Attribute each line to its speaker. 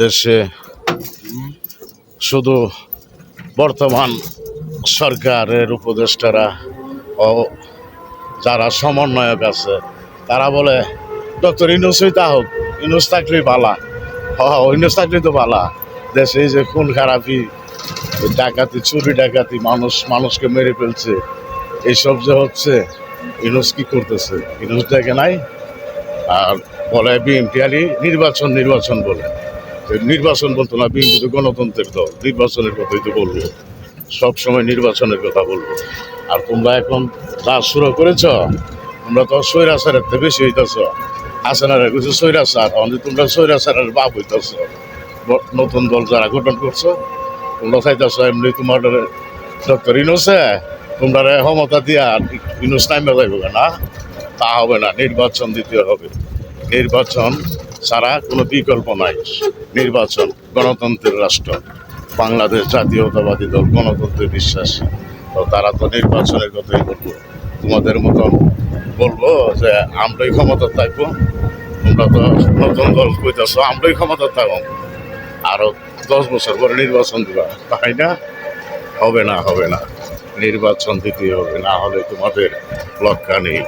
Speaker 1: দেশে শুধু বর্তমান সরকারের উপদেষ্টারা ও যারা সমন্বয়ক আছে তারা বলে ডক্টর ইউনূসই তা হোক, ইউনূস থাকলেই বালা। ইউনূস থাকলেই তো বালা। দেশে এই যে খুন খারাপি, ডাকাতি, চুরি ডাকাতি, মানুষকে মেরে ফেলছে, এইসব যে হচ্ছে, ইউনূস কি করতেছে? ইউনূস দেখে নাই। আর বলে বিএনপি আলী নির্বাচন বলে। নির্বাচন বলতো না, বিএনপি তো গণতন্ত্রের দল, নির্বাচনের কথাই তো বলবো, সবসময় নির্বাচনের কথা বলবো। আর তোমরা এখন রাজ শুরু করেছ, তোমরা তো স্বৈরাচারের থেকে বেশি হইতেছ। হাসিনার কিছু স্বৈরাচার, তোমরা স্বৈরাচারের বাপ হইতেছ। নতুন দল যারা গঠন করছো, তোমরা চাইতেছ এমনি তোমার ডক্টর ইউনূসে তোমরা ক্ষমতা দিয়া ইউনূস নামে যাইব না, তা হবে না। নির্বাচন দিতে হবে, নির্বাচন ছাড়া কোনো বিকল্প নাই। নির্বাচন, গণতন্ত্রের রাষ্ট্র বাংলাদেশ, জাতীয়তাবাদী দল, গণতন্ত্রে বিশ্বাসী। তো তারা তো নির্বাচনের কথাই বলবো। তোমাদের মতন বলবো যে আমরাই ক্ষমতা থাকবো, তোমরা তো নতুন দল কইতেছ আমরাই ক্ষমতা থাকবো, আরো 10 বছর পরে নির্বাচন দিবা, তাই না? হবে না, নির্বাচন দিতে হবে, না হলে তোমাদের রক্ষা নেই।